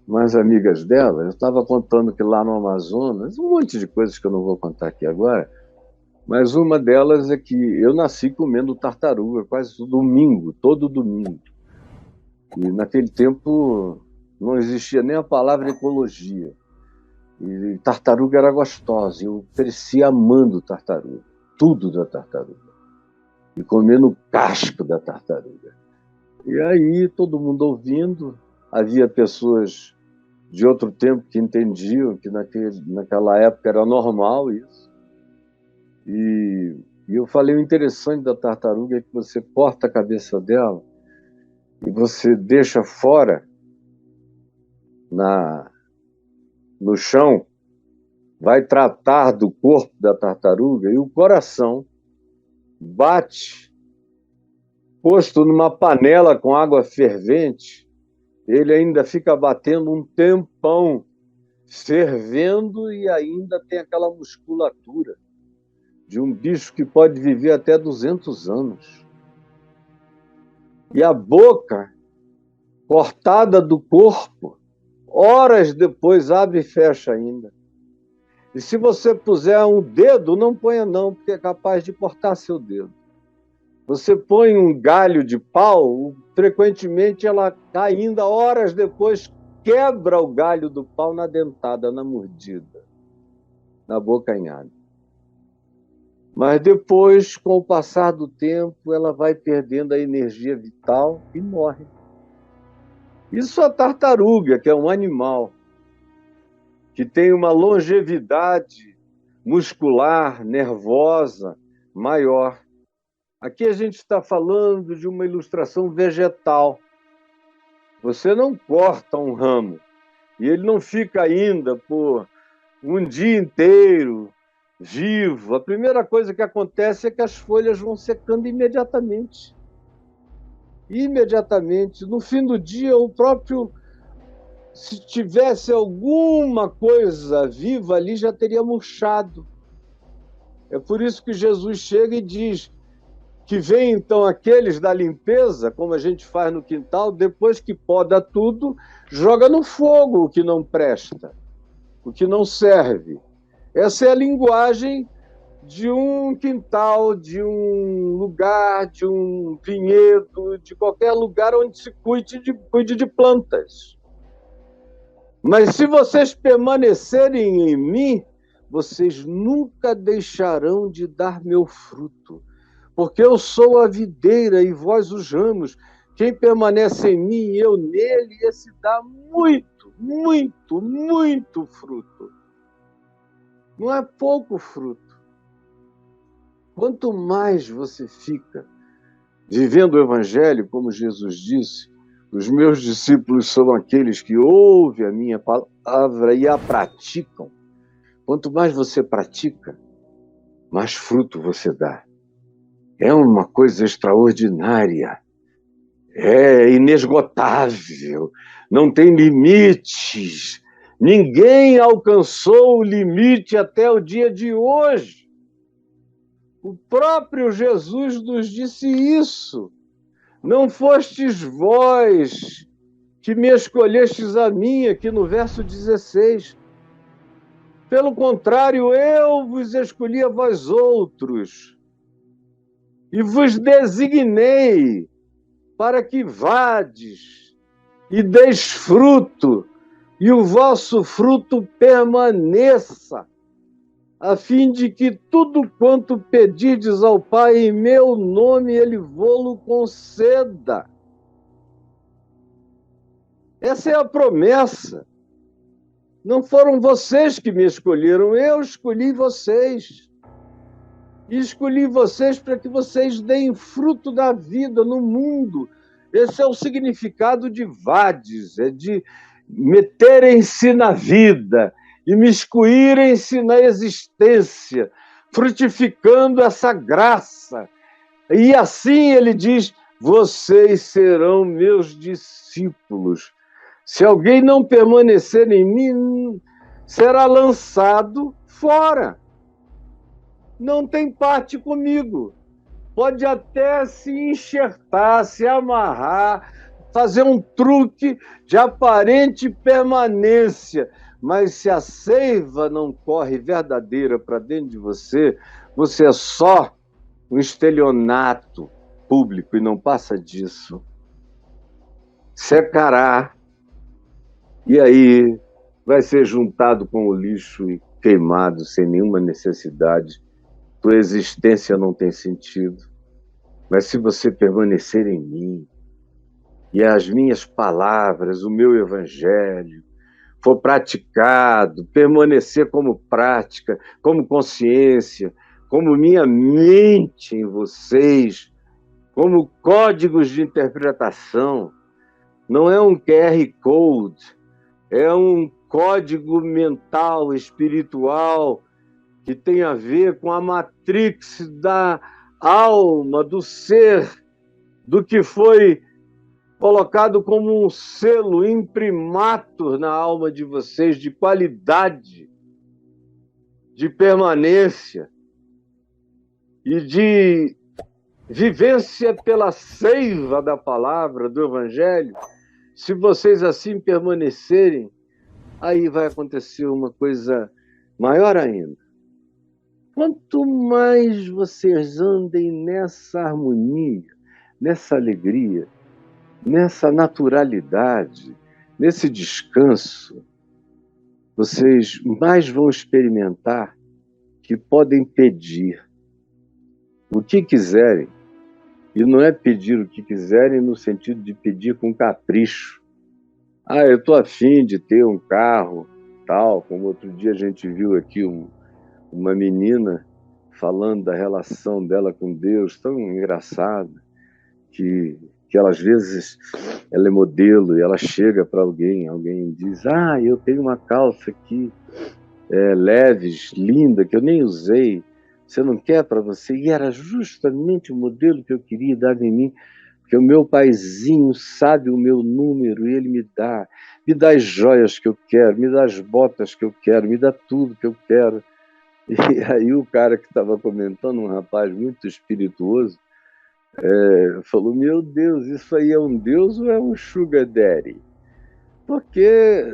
umas amigas dela, eu estava contando que lá no Amazonas, um monte de coisas que eu não vou contar aqui agora, mas uma delas é que eu nasci comendo tartaruga quase todo domingo. E naquele tempo não existia nem a palavra ecologia. E tartaruga era gostosa, eu cresci amando tartaruga, tudo da tartaruga. E comendo o casco da tartaruga. E aí, todo mundo ouvindo, havia pessoas de outro tempo que entendiam que naquela época era normal isso. E eu falei, o interessante da tartaruga é que você corta a cabeça dela e você deixa fora no chão, vai tratar do corpo da tartaruga e o coração bate, posto numa panela com água fervente, ele ainda fica batendo um tempão, fervendo, e ainda tem aquela musculatura de um bicho que pode viver até 200 anos. E a boca, cortada do corpo, horas depois abre e fecha ainda. E se você puser um dedo, não ponha não, porque é capaz de cortar seu dedo. Você põe um galho de pau, frequentemente ela ainda horas depois quebra o galho do pau na dentada, na mordida, na bocanhada. Mas depois, com o passar do tempo, ela vai perdendo a energia vital e morre. Isso a tartaruga, que é um animal que tem uma longevidade muscular, nervosa, maior. Aqui a gente está falando de uma ilustração vegetal. Você não corta um ramo e ele não fica ainda por um dia inteiro vivo. A primeira coisa que acontece é que as folhas vão secando imediatamente. Imediatamente. No fim do dia, o próprio... Se tivesse alguma coisa viva ali, já teria murchado. É por isso que Jesus chega e diz que vem então aqueles da limpeza, como a gente faz no quintal, depois que poda tudo, joga no fogo o que não presta, o que não serve. Essa é a linguagem de um quintal, de um lugar, de um vinhedo, de qualquer lugar onde se cuide de plantas. Mas se vocês permanecerem em mim, vocês nunca deixarão de dar meu fruto, porque eu sou a videira e vós os ramos. Quem permanece em mim e eu nele, esse dá muito, muito, muito fruto. Não é pouco fruto. Quanto mais você fica vivendo o Evangelho, como Jesus disse, os meus discípulos são aqueles que ouvem a minha palavra e a praticam. Quanto mais você pratica, mais fruto você dá. É uma coisa extraordinária. É inesgotável. Não tem limites. Ninguém alcançou o limite até o dia de hoje. O próprio Jesus nos disse isso. Não fostes vós que me escolhestes a mim, aqui no verso 16. Pelo contrário, eu vos escolhi a vós outros e vos designei para que vades e deis fruto, e o vosso fruto permaneça, a fim de que tudo quanto pedirdes ao Pai em meu nome, Ele vô-lo conceda. Essa é a promessa. Não foram vocês que me escolheram, eu escolhi vocês. E escolhi vocês para que vocês deem fruto da vida no mundo. Esse é o significado de vades, é de meterem-se na vida, imiscuírem-se na existência, frutificando essa graça. E assim ele diz: vocês serão meus discípulos. Se alguém não permanecer em mim, será lançado fora. Não tem parte comigo. Pode até se enxertar, se amarrar, fazer um truque de aparente permanência, mas se a seiva não corre verdadeira para dentro de você, você é só um estelionato público e não passa disso. Secará, e aí vai ser juntado com o lixo e queimado sem nenhuma necessidade. Tua existência não tem sentido. Mas se você permanecer em mim, e as minhas palavras, o meu evangelho, for praticado, permanecer como prática, como consciência, como minha mente em vocês, como códigos de interpretação, não é um QR Code, é um código mental, espiritual, que tem a ver com a matrix da alma, do ser, do que foi colocado como um selo imprimatur na alma de vocês, de qualidade, de permanência e de vivência pela seiva da palavra, do Evangelho. Se vocês assim permanecerem, aí vai acontecer uma coisa maior ainda. Quanto mais vocês andem nessa harmonia, nessa alegria, nessa naturalidade, nesse descanso, vocês mais vão experimentar que podem pedir o que quiserem. E não é pedir o que quiserem no sentido de pedir com capricho, eu estou afim de ter um carro, tal, como outro dia a gente viu aqui uma menina falando da relação dela com Deus, tão engraçada, que ela, às vezes, ela é modelo e ela chega para alguém diz, eu tenho uma calça aqui, leves, linda, que eu nem usei, você não quer para você? E era justamente o modelo que eu queria dar em mim, porque o meu paizinho sabe o meu número e ele me dá as joias que eu quero, me dá as botas que eu quero, me dá tudo que eu quero. E aí o cara que estava comentando, um rapaz muito espirituoso, falou, meu Deus, isso aí é um Deus ou é um sugar daddy? Porque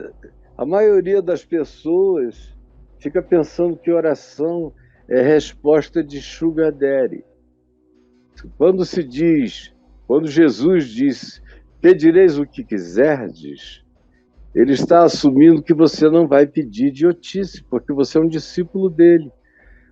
a maioria das pessoas fica pensando que oração é resposta de sugar daddy. Quando Jesus disse, pedireis o que quiserdes, ele está assumindo que você não vai pedir idiotice, porque você é um discípulo dele.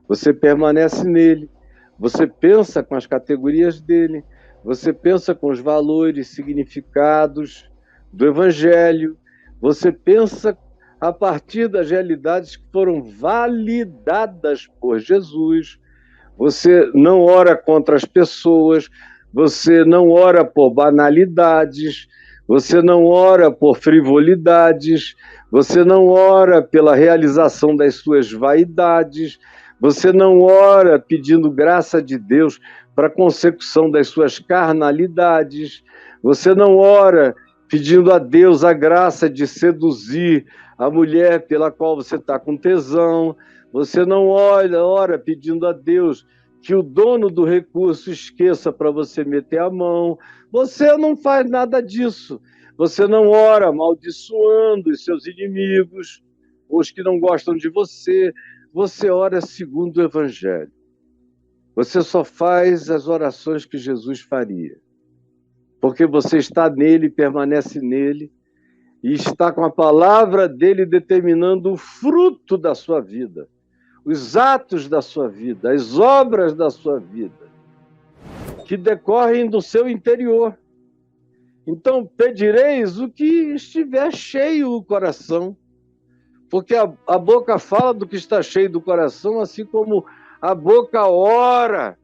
Você permanece nele, você pensa com as categorias dele, você pensa com os valores, significados do Evangelho, você pensa a partir das realidades que foram validadas por Jesus. Você não ora contra as pessoas, você não ora por banalidades, você não ora por frivolidades, você não ora pela realização das suas vaidades, você não ora pedindo graça de Deus para a consecução das suas carnalidades, você não ora pedindo a Deus a graça de seduzir a mulher pela qual você está com tesão, você não ora pedindo a Deus que o dono do recurso esqueça para você meter a mão, você não faz nada disso, você não ora amaldiçoando os seus inimigos, os que não gostam de você, você ora segundo o Evangelho. Você só faz as orações que Jesus faria, porque você está nele, permanece nele, e está com a palavra dele determinando o fruto da sua vida, os atos da sua vida, as obras da sua vida, que decorrem do seu interior. Então, pedireis o que estiver cheio o coração, porque a boca fala do que está cheio do coração, assim como a boca ora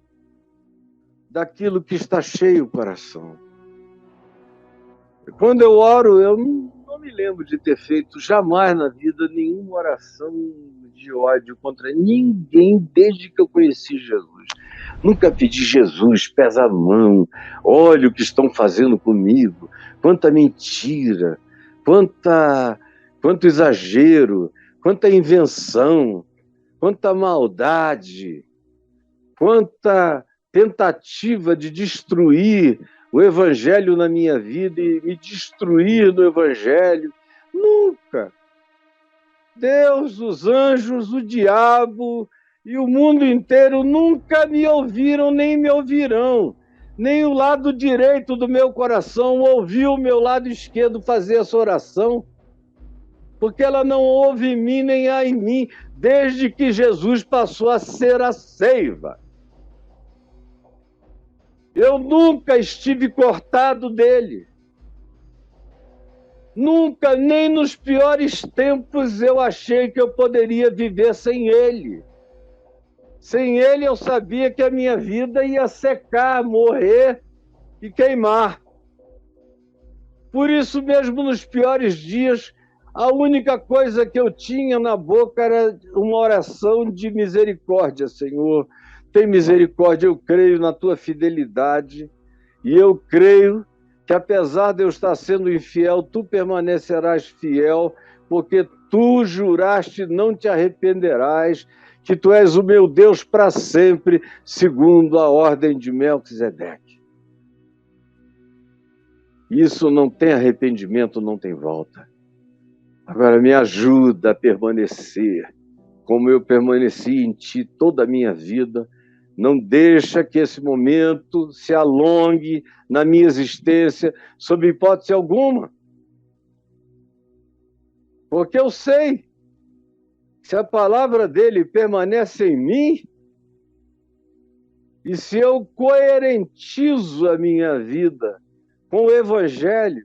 daquilo que está cheio o coração. Quando eu oro, eu não me lembro de ter feito jamais na vida nenhuma oração de ódio contra ninguém desde que eu conheci Jesus. Nunca pedi, Jesus, pesa a mão, olha o que estão fazendo comigo, quanta mentira, quanto exagero, quanta invenção, quanta maldade, quanta tentativa de destruir o Evangelho na minha vida e me destruir no Evangelho. Nunca. Deus, os anjos, o diabo e o mundo inteiro nunca me ouviram nem me ouvirão. Nem o lado direito do meu coração ouviu o meu lado esquerdo fazer essa oração, porque ela não ouve em mim nem há em mim, desde que Jesus passou a ser a seiva. Eu nunca estive cortado dele. Nunca, nem nos piores tempos, eu achei que eu poderia viver sem ele. Sem ele, eu sabia que a minha vida ia secar, morrer e queimar. Por isso mesmo, nos piores dias, a única coisa que eu tinha na boca era uma oração de misericórdia. Senhor, tem misericórdia, eu creio na tua fidelidade e eu creio que, apesar de eu estar sendo infiel, tu permanecerás fiel, porque tu juraste, não te arrependerás, que tu és o meu Deus para sempre, segundo a ordem de Melquisedeque. Isso não tem arrependimento, não tem volta. Agora me ajuda a permanecer, como eu permaneci em ti toda a minha vida. Não deixa que esse momento se alongue na minha existência, sob hipótese alguma. Porque eu sei, se a palavra dele permanece em mim, e se eu coerentizo a minha vida com o Evangelho,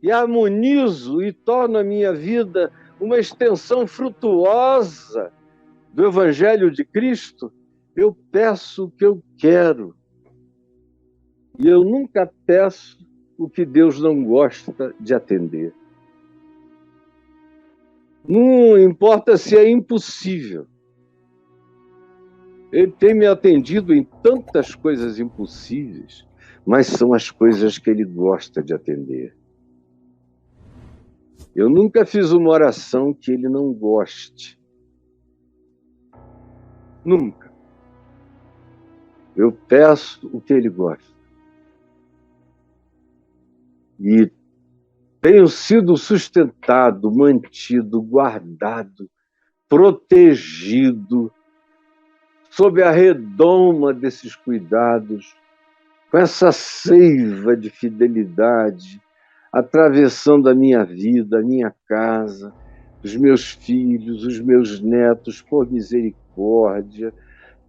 e harmonizo e torno a minha vida uma extensão frutuosa do Evangelho de Cristo, eu peço o que eu quero. E eu nunca peço o que Deus não gosta de atender. Não importa se é impossível. Ele tem me atendido em tantas coisas impossíveis, mas são as coisas que ele gosta de atender. Eu nunca fiz uma oração que ele não goste. Nunca. Eu peço o que ele gosta. E tenho sido sustentado, mantido, guardado, protegido, sob a redoma desses cuidados, com essa seiva de fidelidade, atravessando a minha vida, a minha casa, os meus filhos, os meus netos, por misericórdia,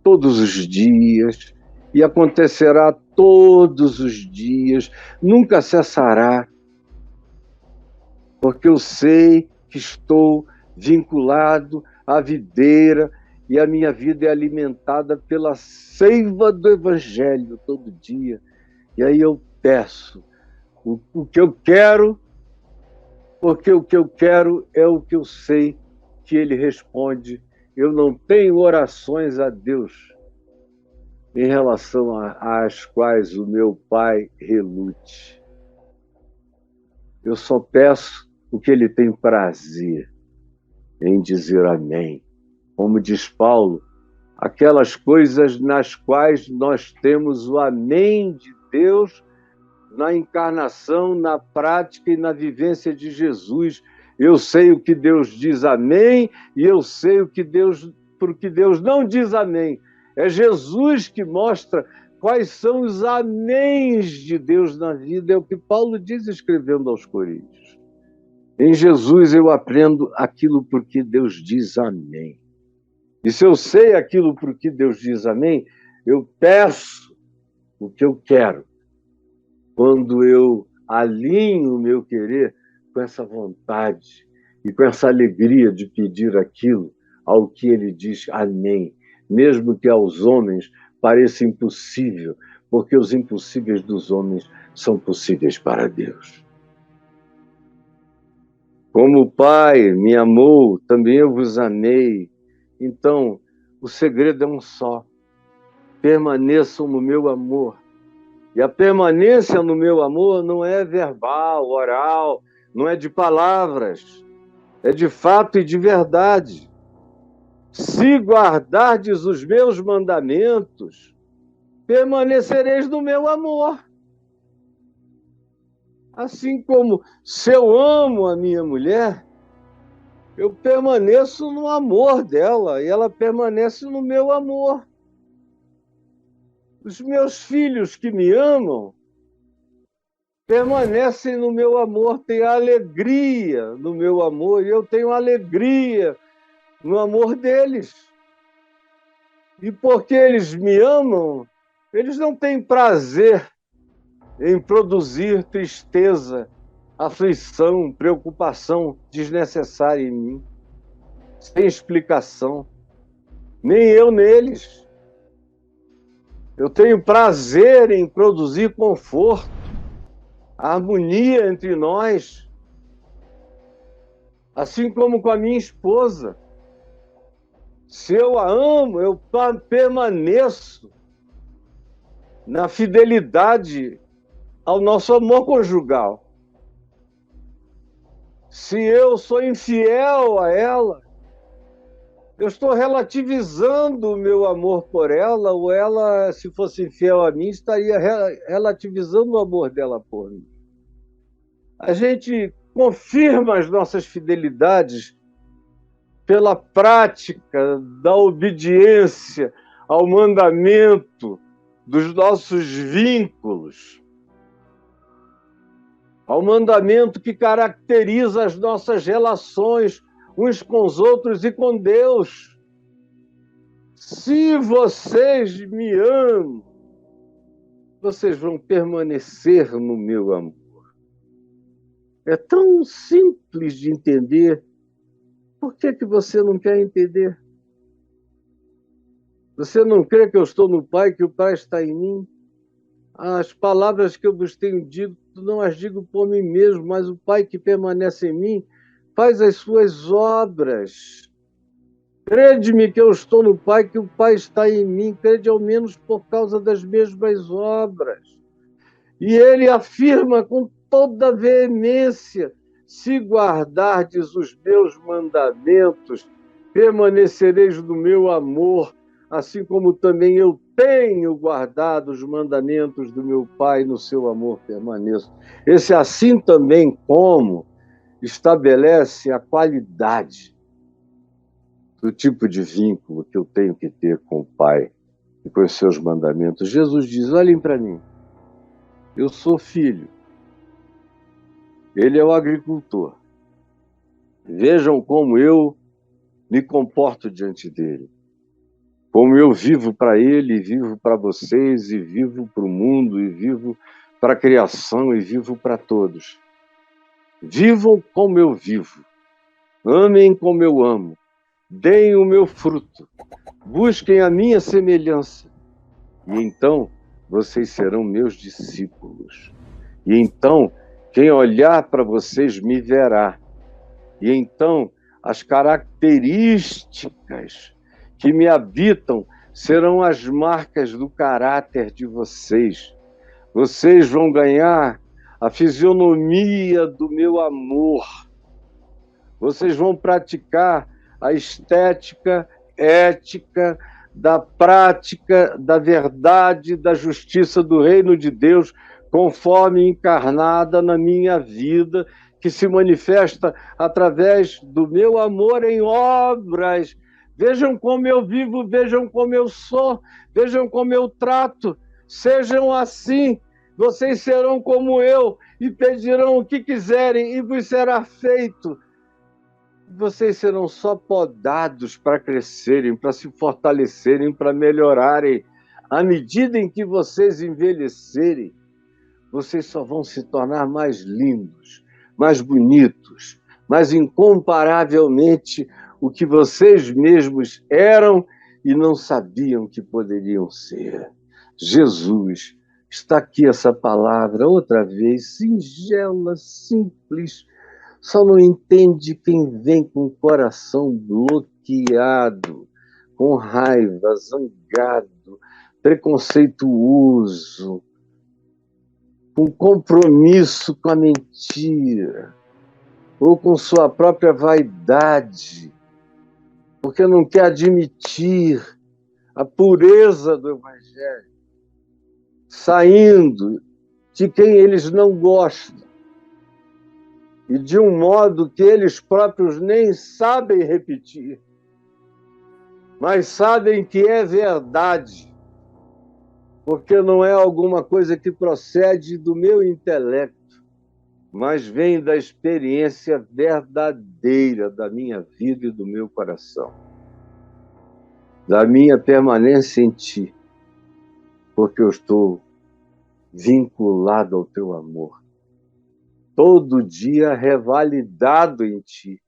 todos os dias, e acontecerá todos os dias, nunca cessará, porque eu sei que estou vinculado à videira e a minha vida é alimentada pela seiva do Evangelho todo dia. E aí eu peço o que eu quero, porque o que eu quero é o que eu sei que Ele responde. Eu não tenho orações a Deus em relação às quais o meu Pai relute. Eu só peço o que Ele tem prazer em dizer amém. Como diz Paulo, aquelas coisas nas quais nós temos o amém de Deus na encarnação, na prática e na vivência de Jesus. Eu sei o que Deus diz amém e eu sei porque Deus não diz amém. É Jesus que mostra quais são os améns de Deus na vida. É o que Paulo diz escrevendo aos Coríntios. Em Jesus eu aprendo aquilo porque Deus diz amém. E se eu sei aquilo porque Deus diz amém, eu peço o que eu quero. Quando eu alinho o meu querer com essa vontade e com essa alegria de pedir aquilo ao que ele diz amém, mesmo que aos homens pareça impossível, porque os impossíveis dos homens são possíveis para Deus. Como o Pai me amou, também eu vos amei. Então, o segredo é um só. Permaneçam no meu amor. E a permanência no meu amor não é verbal, oral, não é de palavras, é de fato e de verdade. Se guardardes os meus mandamentos, permanecereis no meu amor. Assim como se eu amo a minha mulher, eu permaneço no amor dela e ela permanece no meu amor. Os meus filhos que me amam permanecem no meu amor, têm alegria no meu amor, e eu tenho alegria no amor deles. E porque eles me amam, eles não têm prazer em produzir tristeza, aflição, preocupação desnecessária em mim, sem explicação, nem eu neles. Eu tenho prazer em produzir conforto, harmonia entre nós, assim como com a minha esposa. Se eu a amo, eu permaneço na fidelidade ao nosso amor conjugal. Se eu sou infiel a ela, eu estou relativizando o meu amor por ela, ou ela, se fosse infiel a mim, estaria relativizando o amor dela por mim. A gente confirma as nossas fidelidades pela prática da obediência ao mandamento dos nossos vínculos, ao mandamento que caracteriza as nossas relações uns com os outros e com Deus. Se vocês me amam, vocês vão permanecer no meu amor. É tão simples de entender. Por que que você não quer entender? Você não crê que eu estou no Pai, que o Pai está em mim? As palavras que eu vos tenho dito, não as digo por mim mesmo, mas o Pai que permanece em mim faz as suas obras. Crede-me que eu estou no Pai, que o Pai está em mim. Crede ao menos por causa das mesmas obras. E ele afirma com toda veemência: se guardardes os meus mandamentos, permanecereis no meu amor, assim como também eu tenho guardado os mandamentos do meu Pai, no seu amor permaneço. Esse assim também como estabelece a qualidade do tipo de vínculo que eu tenho que ter com o Pai e com os seus mandamentos. Jesus diz: olhem para mim, eu sou filho, ele é o agricultor. Vejam como eu me comporto diante dele, como eu vivo para ele, e vivo para vocês, e vivo para o mundo, e vivo para a criação, e vivo para todos. Vivam como eu vivo, amem como eu amo, deem o meu fruto, busquem a minha semelhança, e então vocês serão meus discípulos. E então, quem olhar para vocês me verá. E então, as características que me habitam serão as marcas do caráter de vocês. Vocês vão ganhar a fisionomia do meu amor. Vocês vão praticar a estética, ética, da prática, da verdade, da justiça do reino de Deus, conforme encarnada na minha vida, que se manifesta através do meu amor em obras. Vejam como eu vivo, vejam como eu sou, vejam como eu trato. Sejam assim, vocês serão como eu e pedirão o que quiserem e vos será feito. Vocês serão só podados para crescerem, para se fortalecerem, para melhorarem. À medida em que vocês envelhecerem, vocês só vão se tornar mais lindos, mais bonitos, mais incomparavelmente o que vocês mesmos eram e não sabiam que poderiam ser. Jesus, está aqui essa palavra outra vez, singela, simples. Só não entende quem vem com o coração bloqueado, com raiva, zangado, preconceituoso, com compromisso com a mentira, ou com sua própria vaidade, porque não quer admitir a pureza do Evangelho, saindo de quem eles não gostam, e de um modo que eles próprios nem sabem repetir, mas sabem que é verdade, porque não é alguma coisa que procede do meu intelecto, mas vem da experiência verdadeira da minha vida e do meu coração, da minha permanência em ti, porque eu estou vinculado ao teu amor, todo dia revalidado em ti.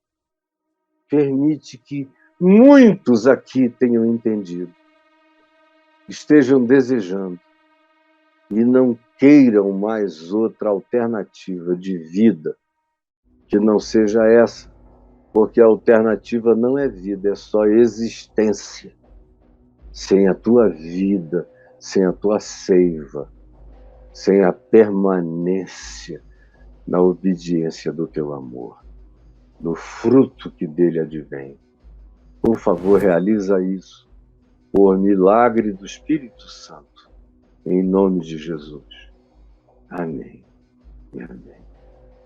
Permite que muitos aqui tenham entendido, estejam desejando e não queiram mais outra alternativa de vida que não seja essa, porque a alternativa não é vida, é só existência. Sem a tua vida, sem a tua seiva, sem a permanência na obediência do teu amor, no fruto que dele advém. Por favor, realiza isso, por milagre do Espírito Santo, em nome de Jesus. Amém e amém.